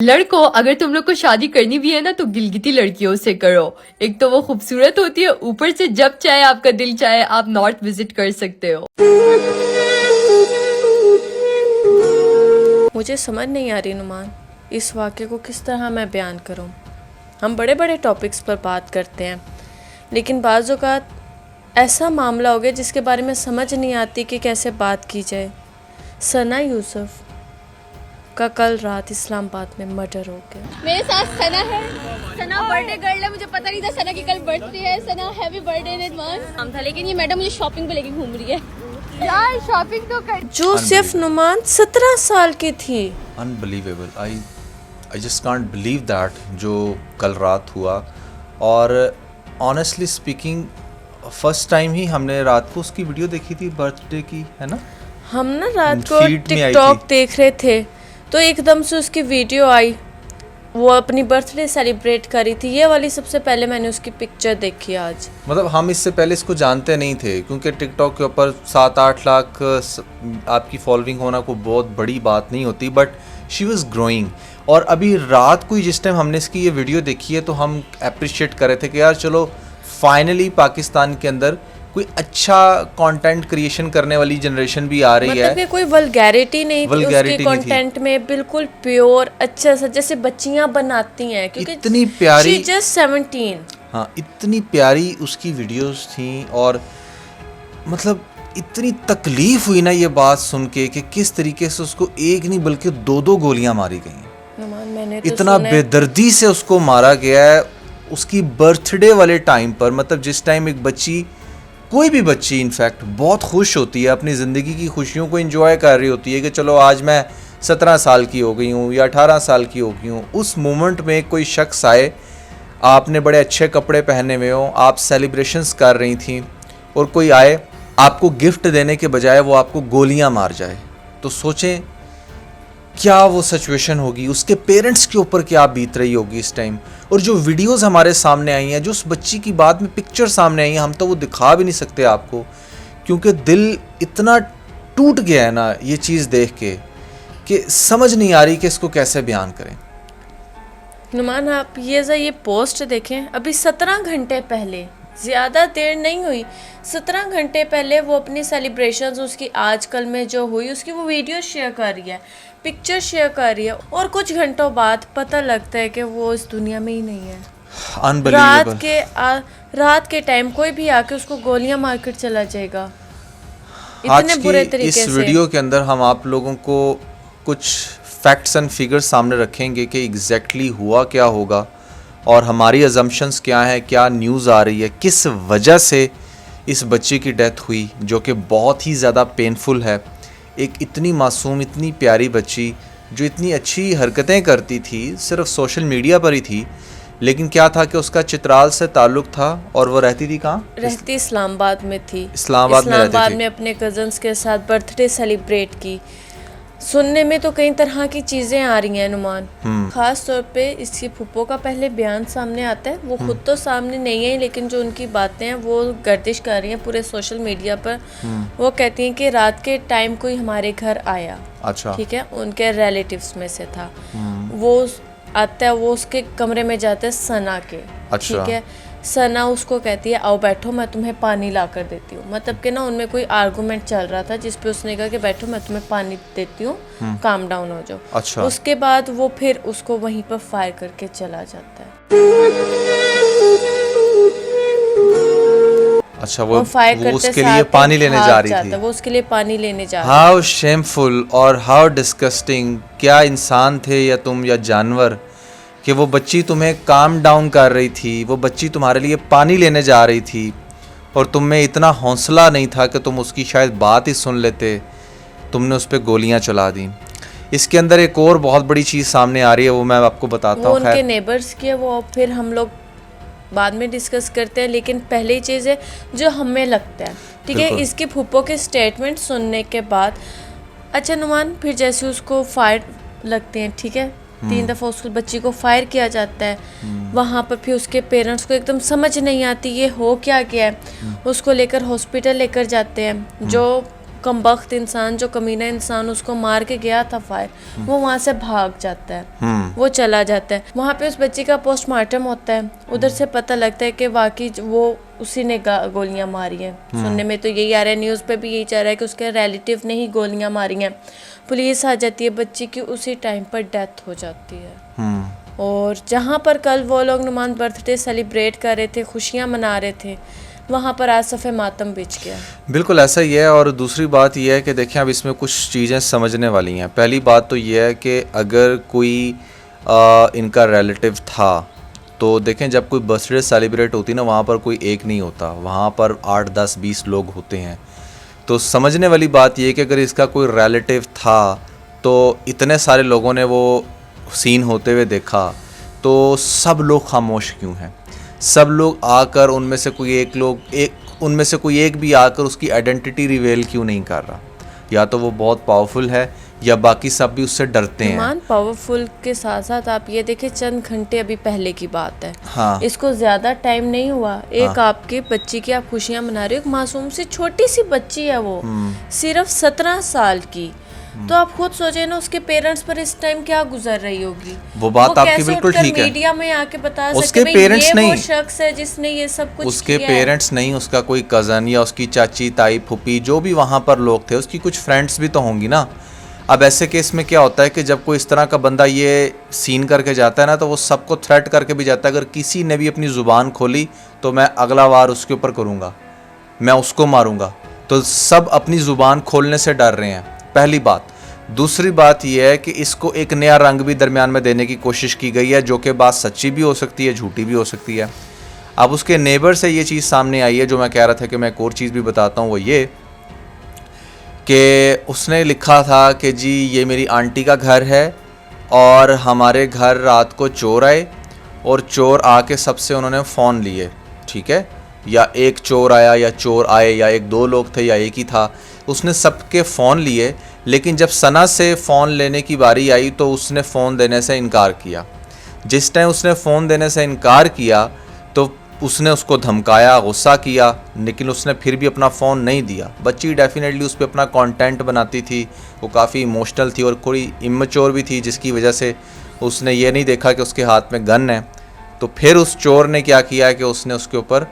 लड़कों, अगर तुम लोग को शादी करनी भी है ना तो गिलगिती लड़कियों से करो। एक तो वो खूबसूरत होती है, ऊपर से जब चाहे आपका दिल चाहे आप नॉर्थ विजिट कर सकते हो। मुझे समझ नहीं आ रही नुमान, इस वाक़े को किस तरह मैं बयान करूं। हम बड़े बड़े टॉपिक्स पर बात करते हैं, लेकिन बाज़ औक़ात ऐसा मामला हो गया जिसके बारे में समझ नहीं आती कि कैसे बात की जाए। सना यूसुफ का कल रात इस्लामाबाद में मर्डर हो गया। मेरे साथ सना है। सना बर्थडे गर्ल है, मुझे पता नहीं था सना की कल बर्थडे है। सना हैप्पी बर्थडे इन एडवांस नाम था, लेकिन ये मैडम मुझे शॉपिंग पे लेके घूम रही है। यार शॉपिंग तो कर जो सिर्फ नुमान 17 साल की थी। Unbelievable. I just can't believe that जो कल रात हुआ। और ऑनेस्टली स्पीकिंग फर्स्ट टाइम ही हमने रात को उसकी वीडियो देखी थी बर्थडे की, है ना। हम ना रात को फीड में आई टिकटॉक थी। देख रहे थे तो एकदम से उसकी वीडियो आई, वो अपनी बर्थडे सेलिब्रेट करी थी। ये वाली सबसे पहले मैंने उसकी पिक्चर देखी आज। मतलब हम इससे पहले इसको जानते नहीं थे, क्योंकि टिकटॉक के ऊपर 7-8 लाख आपकी फॉलोइंग होना कोई बहुत बड़ी बात नहीं होती, बट शी वॉज ग्रोइंग। और अभी रात को ही जिस टाइम हमने इसकी ये वीडियो देखी है तो हम अप्रिशिएट कर रहे थे कि यार चलो फाइनली पाकिस्तान के अंदर कोई अच्छा कंटेंट क्रिएशन करने वाली जनरेशन भी आ रही मतलब है। कि कोई वल्गैरिटी नहीं थी वल्गैरिटी उसके नहीं थी। कंटेंट में, बिल्कुल प्योर अच्छा सा जैसे बच्चियां बनाती हैं, क्योंकि इतनी प्यारी, she just 17। हाँ इतनी प्यारी उसकी वीडियोस थी। और मतलब इतनी तकलीफ हुई ना ये बात सुन के कि किस तरीके से उसको एक नहीं बल्कि 2-2 गोलियां मारी गई हैं। नुमान मैंने तो इतना सुना है। बेदर्दी से उसको मारा गया है उसकी बर्थडे वाले टाइम पर। मतलब जिस टाइम एक बच्ची, कोई भी बच्ची इनफैक्ट बहुत खुश होती है, अपनी ज़िंदगी की खुशियों को एंजॉय कर रही होती है कि चलो आज मैं 17 साल की हो गई हूँ या 18 साल की हो गई हूँ। उस मोमेंट में कोई शख्स आए, आपने बड़े अच्छे कपड़े पहने हुए हो, आप सेलिब्रेशंस कर रही थी, और कोई आए आपको गिफ्ट देने के बजाय वो आपको गोलियां मार जाए, तो सोचें क्या वो सिचुएशन होगी, उसके पेरेंट्स के ऊपर क्या बीत रही होगी इस टाइम। और जो वीडियोस हमारे सामने आई हैं, जो उस बच्ची की बाद में पिक्चर सामने आई हैं, हम तो वो दिखा भी नहीं सकते आपको, क्योंकि दिल इतना टूट गया है ना ये चीज़ देख के कि समझ नहीं आ रही कि इसको कैसे बयान करें। नुमान आप ये पोस्ट देखें, अभी 17 घंटे पहले, ज़्यादा देर नहीं हुई, 17 घंटे पहले वो अपनी सेलिब्रेशंस उसकी आजकल में जो हुई उसकी वो वीडियो शेयर कर रही है, पिक्चर शेयर कर रही है, और कुछ घंटों बाद पता लगता है कि वो इस दुनिया में ही नहीं है। रात के टाइम कोई भी आके उसको गोलियां मार कर चला जाएगा इतने बुरे तरीके से। इस वीडियो के अंदर हम आप लोगों को कुछ फैक्ट्स एंड फिगर्स सामने रखेंगे कि एग्जैक्टली हुआ क्या होगा और हमारी अजम्पशंस क्या हैं, क्या न्यूज़ आ रही है, किस वजह से इस बच्चे की डेथ हुई, जो कि बहुत ही ज़्यादा पेनफुल है। एक इतनी मासूम, इतनी प्यारी बच्ची जो इतनी अच्छी हरकतें करती थी, सिर्फ सोशल मीडिया पर ही थी, लेकिन क्या था कि उसका चित्राल से ताल्लुक़ था और वो रहती थी कहाँ? रहती इस्लामाबाद में थी। इस्लामाबाद में अपने कज़न्स के साथ बर्थडे सेलिब्रेट की। सुनने में तो कई तरह की चीज़ें आ रही हैं नुमान, ख़ास तौर पे इसकी फूफो का पहले बयान सामने आता है। वो खुद तो सामने नहीं है, लेकिन जो उनकी बातें हैं वो गर्दिश कर रही हैं पूरे सोशल मीडिया पर। वो कहती हैं कि रात के टाइम कोई हमारे घर आया, अच्छा, ठीक है, उनके रिलेटिव्स में से था। वो आता है, वो उसके कमरे में जाता है सना के, अच्छा, ठीक है। सना उसको कहती है आओ बैठो, मैं तुम्हें पानी ला कर देती हूँ। मतलब कि ना उनमें कोई आर्गूमेंट चल रहा था जिस पे उसने कहा कि बैठो मैं तुम्हें पानी देती हूँ, काम डाउन हो जाओ। अच्छा। उसके बाद वो फिर उसको वहीं पर फायर करके चला जाता है। अच्छा, वो फायर करते उसके लिए पानी लेने जा रही थी। वो उसके लिए पानी लेने जा रही हाउ शेमफुल और हाउ डिस्गस्टिंग। क्या इंसान थे या तुम या जानवर कि वो बच्ची तुम्हें काम डाउन कर रही थी, वो बच्ची तुम्हारे लिए पानी लेने जा रही थी और तुम में इतना हौसला नहीं था कि तुम उसकी शायद बात ही सुन लेते, तुमने उस पर गोलियां चला दी। इसके अंदर एक और बहुत बड़ी चीज़ सामने आ रही है, वो मैं आपको बताता हूँ। उनके नेबर्स की है, वो फिर हम लोग बाद में डिस्कस करते हैं, लेकिन पहली चीज़ है जो हमें लगता है, ठीक है, इसके फूफो के स्टेटमेंट सुनने के बाद। अच्छा नुमान, फिर जैसे उसको फायर लगते हैं, ठीक है, 3 दफ़ा उस बच्ची को फायर किया जाता है। वहाँ पर फिर उसके पेरेंट्स को एकदम समझ नहीं आती ये हो क्या गया है। उसको लेकर हॉस्पिटल लेकर जाते हैं। जो कमबख्त इंसान, जो कमीना इंसान उसको मार के गया था फायर, वो वहाँ से भाग जाता है, वो चला जाता है। वहाँ पे उस बच्ची का पोस्टमार्टम होता है, उधर से पता लगता है कि वाकई वो उसी ने गोलियां मारी हैं। सुनने में तो यही आ रहा है, न्यूज़ पे भी यही चाह रहा है कि उसके रिलेटिव ने ही गोलियां मारी हैं। पुलिस आ जाती है, बच्ची की उसी टाइम पर डेथ हो जाती है। और जहाँ पर कल वो लोग नुमान बर्थडे सेलिब्रेट कर रहे थे, खुशियाँ मना रहे थे, वहाँ पर आज सफ़े मातम बिछ गया। बिल्कुल ऐसा ही है। और दूसरी बात यह है कि देखिए अब इसमें कुछ चीज़ें समझने वाली हैं। पहली बात तो यह है कि अगर कोई इनका रिलेटिव था तो देखें जब कोई बर्थडे सेलिब्रेट होती ना, वहाँ पर कोई एक नहीं होता, वहाँ पर 8, 10, 20 लोग होते हैं। तो समझने वाली बात यह कि अगर इसका कोई रिलेटिव था तो इतने सारे लोगों ने वो सीन होते हुए देखा, तो सब लोग खामोश क्यों हैं? सब लोग आकर उनमें से कोई एक भी आकर उसकी आइडेंटिटी रिवील क्यों नहीं कर रहा? या तो वो बहुत पावरफुल है या बाकी सब भी उससे डरते हैं। नुमान पावरफुल के साथ साथ आप ये देखें, चंद घंटे अभी पहले की बात है, हाँ। इसको ज्यादा टाइम नहीं हुआ। एक आपकी बच्ची की आप खुशियां मना रहे हो, एक मासूम सी छोटी सी बच्ची है वो, सिर्फ 17 साल की। तो आप खुद सोचे ना उसके पेरेंट्स पर इस टाइम क्या गुजर रही होगी। वो बात आपकी बिल्कुल ठीक है। मीडिया में आके बता उसके सके पेरेंट्स ये नहीं, वो शख्स है जिसने ये सब कुछ उसके किया है। पेरेंट्स नहीं, उसका कोई कज़न या उसकी चाची, ताई, फूफी, जो भी वहाँ पर लोग थे, उसकी कुछ फ्रेंड्स भी तो होंगी ना। अब ऐसे केस में क्या होता है कि जब कोई इस तरह का बंदा ये सीन करके जाता है ना, तो वो सबको थ्रेट करके भी जाता है, अगर किसी ने भी अपनी ज़ुबान खोली तो मैं अगला वार उसके ऊपर करूँगा, मैं उसको मारूँगा। तो सब अपनी ज़ुबान खोलने से डर रहे हैं, पहली बात। दूसरी बात यह है कि इसको एक नया रंग भी दरमियान में देने की कोशिश की गई है, जो कि बात सच्ची भी हो सकती है, झूठी भी हो सकती है। अब उसके नेबर से ये चीज़ सामने आई है, जो मैं कह रहा था कि मैं एक और चीज़ भी बताता हूँ, वो ये कि उसने लिखा था कि जी ये मेरी आंटी का घर है और हमारे घर रात को चोर आए और चोर आके सबसे उन्होंने फ़ोन लिए, ठीक है, या एक चोर आया या चोर आए या 1-2 लोग थे या एक ही था, उसने सबके फ़ोन लिए। लेकिन जब सना से फ़ोन लेने की बारी आई तो उसने फ़ोन देने से इनकार किया। जिस टाइम उसने फ़ोन देने से इनकार किया तो उसने उसको धमकाया, गुस्सा किया, लेकिन उसने फिर भी अपना फ़ोन नहीं दिया। बच्ची डेफिनेटली उस पर अपना कंटेंट बनाती थी, वो काफ़ी इमोशनल थी और थोड़ी इमेच्योर भी थी, जिसकी वजह से उसने ये नहीं देखा कि उसके हाथ में गन है। तो फिर उस चोर ने क्या किया कि उसने उसके ऊपर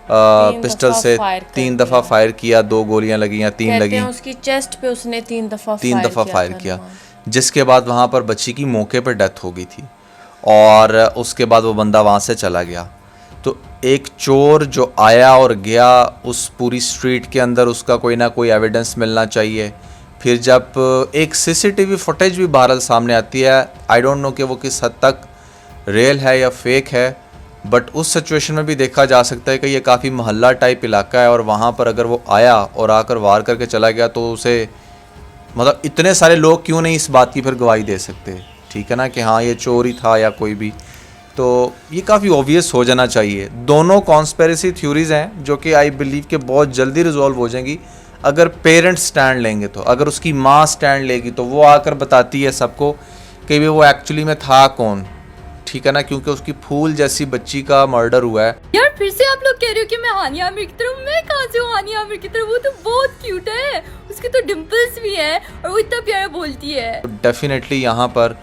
पिस्टल से 3 दफ़ा फायर किया, 2 गोलियां लगी या 3 लगी, उसकी चेस्ट पे उसने 3 दफ़ा फायर किया, जिसके बाद वहाँ पर बच्ची की मौके पर डेथ हो गई थी और उसके बाद वो बंदा वहाँ से चला गया। तो एक चोर जो आया और गया, उस पूरी स्ट्रीट के अंदर उसका कोई ना कोई एविडेंस मिलना चाहिए। फिर जब एक सीसीटीवी फुटेज भी बहरहाल सामने आती है, आई डोंट नो कि वो किस हद तक रियल है या फेक है, बट उस सिचुएशन में भी देखा जा सकता है कि ये काफ़ी मोहल्ला टाइप इलाका है और वहाँ पर अगर वो आया और आकर वार करके चला गया तो उसे मतलब इतने सारे लोग क्यों नहीं इस बात की फिर गवाही दे सकते, ठीक है ना, कि हाँ ये चोर ही था या कोई भी। तो ये काफ़ी ऑब्वियस हो जाना चाहिए। दोनों कॉन्स्पिरेसी थ्योरीज़ हैं जो कि आई बिलीव कि बहुत जल्दी रिजॉल्व हो जाएंगी अगर पेरेंट्स स्टैंड लेंगे। तो अगर उसकी माँ स्टैंड लेगी तो वो आकर बताती है सबको कि भी वो एक्चुअली में था कौन, ठीक है ना, क्योंकि उसकी फूल जैसी बच्ची का मर्डर हुआ है। यार फिर से आप लोग कह रहे हो कि मैं हानिया आमिर की तरफ, मैं कहाँ से हूँ हानिया आमिर की तरफ? वो तो बहुत क्यूट है, उसके तो डिम्पल्स भी है और वो इतना प्यारा बोलती है। डेफिनेटली यहाँ पर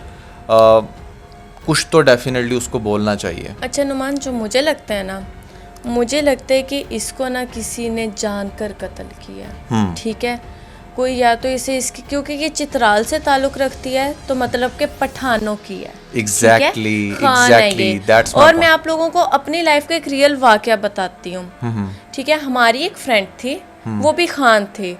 कुछ तो डेफिनेटली उसको बोलना चाहिए। अच्छा नुमान, जो मुझे लगता है ना, मुझे लगता है कि इसको ना किसी ने जानकर कत्ल किया, ठीक है। कोई या तो इसे इसकी, क्योंकि ये चित्राल से ताल्लुक रखती है तो मतलब के पठानों की है। एग्जैक्टली दैट्स और मैं आप लोगों को अपनी लाइफ का एक रियल वाकया बताती हूँ, ठीक है। हमारी एक फ्रेंड थी, वो भी खान थे,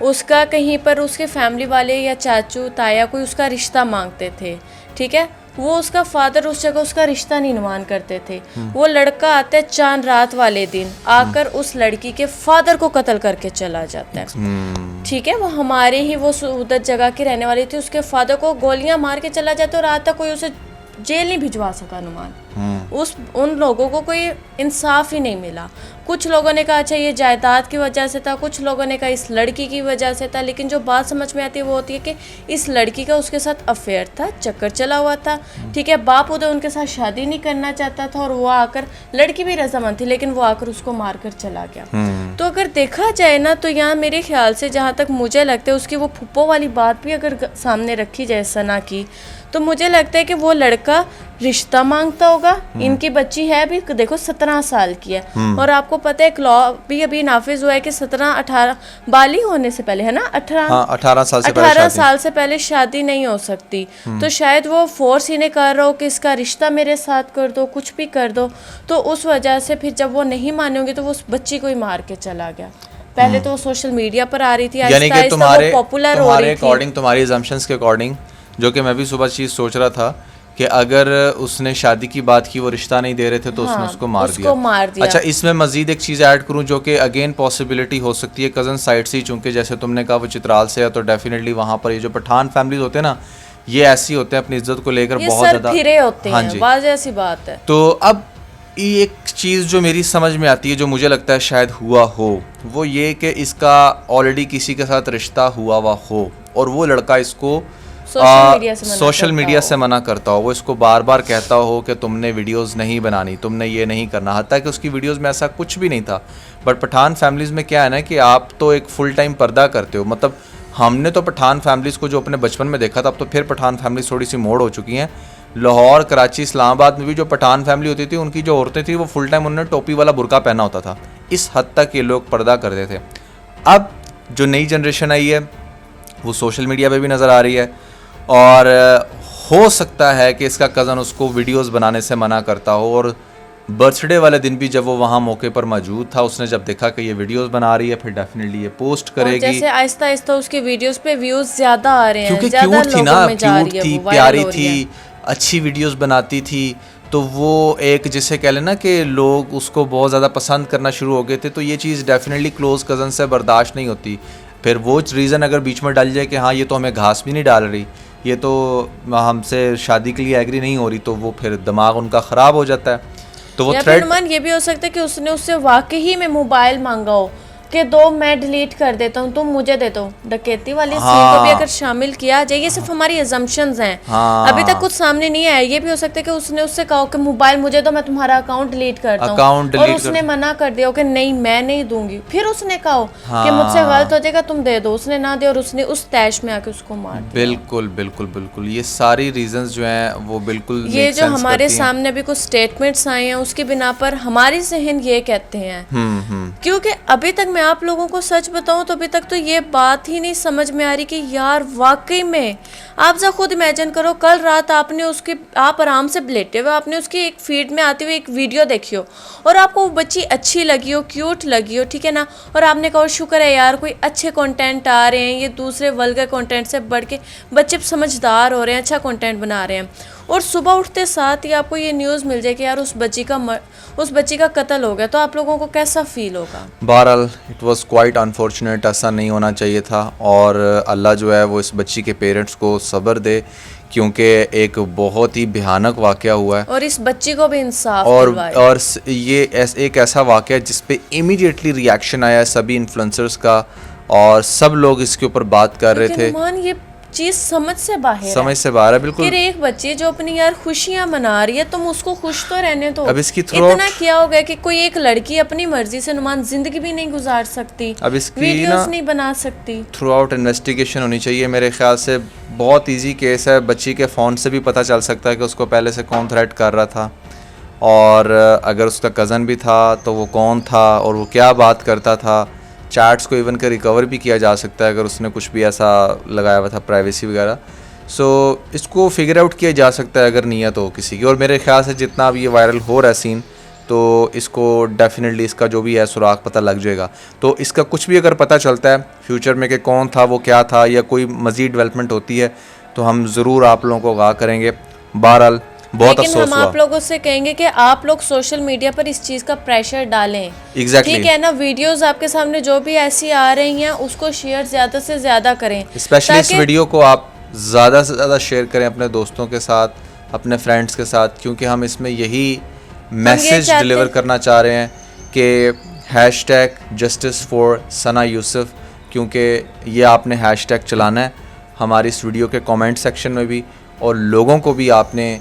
उसका कहीं पर उसके फैमिली वाले या चाचू ताया कोई उसका रिश्ता मांगते थे, ठीक है। वो उसका फादर उस जगह उसका रिश्ता नहीं नुमान करते थे। वो लड़का आता है चांद रात वाले दिन, आकर उस लड़की के फादर को कत्ल करके चला जाता है, ठीक है। वो हमारे ही वो उधर जगह की रहने वाली थी, उसके फादर को गोलियां मार के चला जाता और आज तक कोई उसे जेल नहीं भिजवा सका नुमान। उन लोगों को कोई इंसाफ ही नहीं मिला। कुछ लोगों ने कहा अच्छा ये जायदाद की वजह से था, कुछ लोगों ने कहा इस लड़की की वजह से था, लेकिन जो बात समझ में आती है वो होती है कि इस लड़की का उसके साथ अफेयर था, चक्कर चला हुआ था, ठीक है। बाप उधर उनके साथ शादी नहीं करना चाहता था और वो आकर, लड़की भी रजामंद थी लेकिन वो आकर उसको मारकर चला गया। तो अगर देखा जाए ना तो यहाँ मेरे ख्याल से जहाँ तक मुझे लगता है उसकी वो फुप्पो वाली बात भी अगर सामने रखी जाए सना की, तो मुझे लगता है कि वो लड़का रिश्ता मांगता होगा। इनकी बच्ची है भी देखो 17 साल की है और आपको पता है एक लॉ भी अभी नाफिज हुआ है कि 17-18 बाली होने से पहले, है ना, 18 साल से 18 साल से पहले शादी नहीं हो सकती। तो शायद वो फोर्स इन्हें कर रहा हो कि इसका रिश्ता मेरे साथ कर दो, कुछ भी कर दो। तो उस वजह से फिर जब वो नहीं मानेंगे तो वो उस बच्ची को ही मार के चला गया। पहले तो वो सोशल मीडिया पर आ रही थी, यानी कि तुम्हारे पॉपुलर हो रही थी। अकॉर्डिंग, तुम्हारी assumptions के अकॉर्डिंग, जो कि मैं भी सुबह चीज़ सोच रहा था कि अगर उसने शादी की बात की, वो रिश्ता नहीं दे रहे थे तो उसने उसको मार दिया। अच्छा, इसमें मजीद एक चीज़ ऐड करूं जो कि अगेन पॉसिबिलिटी हो सकती है कज़न साइड से, चूँकि जैसे तुमने कहा वो चित्राल से है तो डेफिनेटली वहाँ पर ये जो पठान फैमिलीज होते हैं ना, ये ऐसी होते हैं अपनी इज्जत को लेकर बहुत ज़्यादा फिरे होते हाँ हैं, जी, वाज़ेह सी बात है। तो अब ये एक चीज़ जो मेरी समझ में आती है, जो मुझे लगता है शायद हुआ हो, वो ये कि इसका ऑलरेडी किसी के साथ रिश्ता हुआ हुआ हो और वो लड़का इसको सोशल मीडिया से मना करता हो, वो इसको बार बार कहता हो कि तुमने वीडियोस नहीं बनानी, तुमने ये नहीं करना, हत्ता कि उसकी वीडियोस में ऐसा कुछ भी नहीं था। बट पठान फैमिलीज़ में क्या है ना कि आप तो एक फुल टाइम पर्दा करते हो, मतलब हमने तो पठान फैमिलीज़ को जो अपने बचपन में देखा था, अब तो फिर पठान फैमिलीज़ थोड़ी सी मोड़ हो चुकी हैं। लाहौर, कराची, इस्लामाबाद में भी जो पठान फैमिली होती थी, उनकी जो औरतें थी वो फुल टाइम उन्होंने टोपी वाला बुर्का पहना होता था। इस हद तक ये लोग पर्दा करते थे। अब जो नई जनरेशन आई है वो सोशल मीडिया पे भी नज़र आ रही है और हो सकता है कि इसका कज़न उसको वीडियोस बनाने से मना करता हो और बर्थडे वाले दिन भी जब वो वहाँ मौके पर मौजूद था, उसने जब देखा कि ये वीडियोस बना रही है, फिर डेफिनेटली ये पोस्ट करेगी। जैसे आहिस्ता आहिस्ता उसकी वीडियोस पे व्यूज ज्यादा आ रहे हैं, क्योंकि ज्यादा क्यूट थी ना, लोगों में जा क्यूट रही है, थी, वो प्यारी वायरल हो रही है। थी, अच्छी वीडियोस बनाती थी, तो वो एक जिसे कह लेना कि लोग उसको बहुत ज़्यादा पसंद करना शुरू हो गए थे। तो ये चीज़ डेफिनेटली क्लोज कज़न से बर्दाश्त नहीं होती। फिर वो रीज़न अगर बीच में डाल जाए कि हाँ ये तो हमें घास भी नहीं डाल रही, ये तो हमसे शादी के लिए एग्री नहीं हो रही, तो वो फिर दिमाग उनका ख़राब हो जाता है। तो वो थ्रेड, ये भी हो सकता है कि उसने उससे वाकई में मोबाइल मांगा हो कि दो मैं डिलीट कर देता हूँ, तुम मुझे दे दो। डकैती वाले सीन को भी अगर शामिल किया जाए, ये सिर्फ हमारी अजम्पशंस हैं, अभी तक कुछ सामने नहीं आया। ये भी हो सकता है कि उसने उससे कहा कि मोबाइल मुझे दो, मैं तुम्हारा अकाउंट डिलीट करता हूँ, और उसने मना कर दिया कि नहीं मैं नहीं दूंगी। फिर उसने कहा कि मुझसे गलत हो जाएगा, तुम दे दो, उसने ना दिया और उसने उस तैश में आके उसको मार दिया। बिल्कुल बिल्कुल बिल्कुल, ये सारी रीजंस जो हैं वो बिल्कुल ये जो हमारे सामने अभी कुछ स्टेटमेंट्स आए हैं उसकी बिना पर हमारी जहन ये कहते हैं, क्योंकि अभी तक मैं आप लोगों को सच बताऊं तो अभी तक तो ये बात ही नहीं समझ में आ रही कि यार वाकई में आप जरा खुद इमेजिन करो, कल रात आपने उसके, आप आराम से लेटे हुए आपने उसकी एक फीड में आती हुई एक वीडियो देखी हो और आपको वो बच्ची अच्छी लगी हो, क्यूट लगी हो, ठीक है ना, और आपने कहा शुक्र है यार कोई अच्छे कंटेंट आ रहे हैं, ये दूसरे वल्गर कंटेंट से बढ़ के बच्चे समझदार हो रहे हैं, अच्छा कंटेंट बना रहे हैं, और सुबह उठते साथ ही आपको ये न्यूज़ मिल जाए कि यार उस बच्ची का कत्ल हो गया, तो आप लोगों को कैसा फील होगा? बहरहाल इट वाज क्वाइट अनफॉर्चुनेट, ऐसा नहीं होना चाहिए था, और अल्लाह जो है वो इस बच्ची के पेरेंट्स को सब्र दे, क्योंकि एक बहुत ही भयानक वाक़या हुआ है और इस बच्ची को भी इंसाफ और ये एक ऐसा वाक़या जिस पे इमीडिएटली रिएक्शन आया सभी इन्फ्लुएंसर्स का, और सब लोग इसके ऊपर बात कर रहे थे। ये चीज समझ से बाहर है बिल्कुल। फिर एक बच्ची जो अपनी यार खुशियां मना रही है, तुम उसको खुश तो रहने दो। अब इसकी इतना क्या हो गया कि कोई एक लड़की अपनी मर्जी से नुमान जिंदगी भी नहीं गुजार सकती, अब इसकी वीडियोस नहीं बना सकती। थ्रू आउट इन्वेस्टिगेशन होनी चाहिए मेरे ख्याल से। बहुत इजी केस है, बच्ची के फ़ोन से भी पता चल सकता है कि उसको पहले से कौन थ्रेट कर रहा था, और अगर उसका कज़न भी था तो वो कौन था और वो क्या बात करता था। चैट्स को इवन का रिकवर भी किया जा सकता है अगर उसने कुछ भी ऐसा लगाया हुआ था, प्राइवेसी वगैरह। सो इसको फिगर आउट किया जा सकता है अगर नीयत हो किसी की, और मेरे ख्याल से जितना अब ये वायरल हो रहा है सीन, तो इसको डेफिनेटली इसका जो भी है सुराग पता लग जाएगा। तो इसका कुछ भी अगर पता चलता है फ्यूचर में कि कौन था, वो क्या था, या कोई मज़ीद डेवलपमेंट होती है तो हम ज़रूर आप लोगों को आगाह करेंगे। बहरहाल बहुत अफसोस हुआ। लेकिन हम आप लोगों से कहेंगे कि आप लोग सोशल मीडिया पर इस चीज़ का प्रेशर डालें। Exactly. ठीक है ना, वीडियोस आपके सामने जो भी ऐसी आ रही हैं उसको शेयर ज़्यादा से ज़्यादा करें। स्पेशली इस वीडियो को आप ज़्यादा से ज़्यादा शेयर करें अपने दोस्तों के साथ, अपने फ्रेंड्स के साथ, क्योंकि हम इसमें यही मैसेज चाहते डिलीवर हैं- करना चाह रहे हैं कि हैशटैग जस्टिस फॉर सना यूसुफ, क्योंकि ये आपने हैशटैग चलाना है हमारी इस वीडियो के कमेंट सेक्शन में भी, और लोगों को भी आपने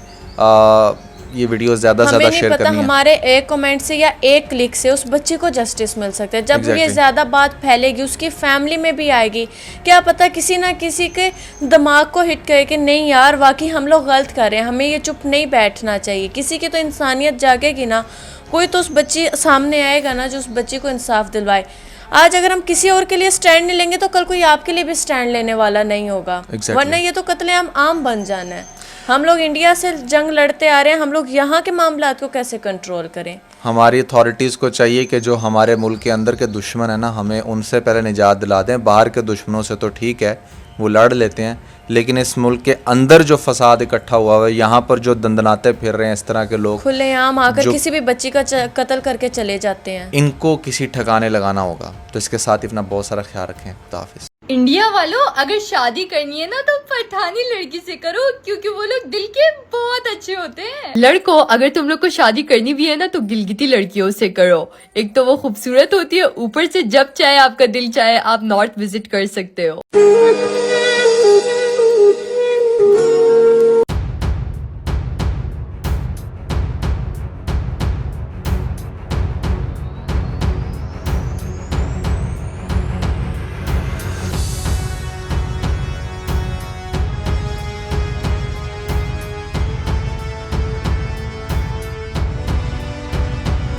ये वीडियो ज़्यादा से हमें ज़्यादा नहीं शेयर पता करनी है। हमारे एक कमेंट से या एक क्लिक से उस बच्चे को जस्टिस मिल सकता है। जब ये Exactly. ज़्यादा बात फैलेगी उसकी फैमिली में भी आएगी, क्या पता किसी ना किसी के दिमाग को हिट करे कि नहीं यार वाकई हम लोग गलत कर रहे हैं, हमें ये चुप नहीं बैठना चाहिए। किसी की तो इंसानियत जागेगी ना, कोई तो उस बच्ची सामने आएगा ना जो उस बच्ची को इंसाफ दिलवाए। आज अगर हम किसी और के लिए स्टैंड नहीं लेंगे तो कल कोई आपके लिए भी स्टैंड लेने वाला नहीं होगा। Exactly. वरना ये तो कत्लेआम आम बन जाना है। हम लोग इंडिया से जंग लड़ते आ रहे हैं, हम लोग यहाँ के मामलात को कैसे कंट्रोल करें? हमारी अथॉरिटीज़ को चाहिए कि जो हमारे मुल्क के अंदर के दुश्मन है ना, हमें उनसे पहले निजात दिला दें। बाहर के दुश्मनों से तो ठीक है, वो लड़ लेते हैं, लेकिन इस मुल्क के अंदर जो फसाद इकट्ठा हुआ है, यहाँ पर जो दंदनाते फिर रहे हैं इस तरह के लोग, खुलेआम आकर जो- किसी भी बच्ची का कत्ल करके चले जाते हैं। इनको किसी ठिकाने लगाना होगा। तो इसके साथ ही अपना बहुत सारा ख्याल रखें। खुदा हाफिज़। इंडिया वालों, अगर शादी करनी है ना तो पठानी लड़की से करो, क्योंकि वो लोग दिल के बहुत अच्छे होते हैं। लड़कों, अगर तुम लोग को शादी करनी भी है ना तो गिलगिती लड़कियों से करो। एक तो वो खूबसूरत होती है, ऊपर से जब चाहे आपका दिल चाहे आप नॉर्थ विजिट कर सकते हो।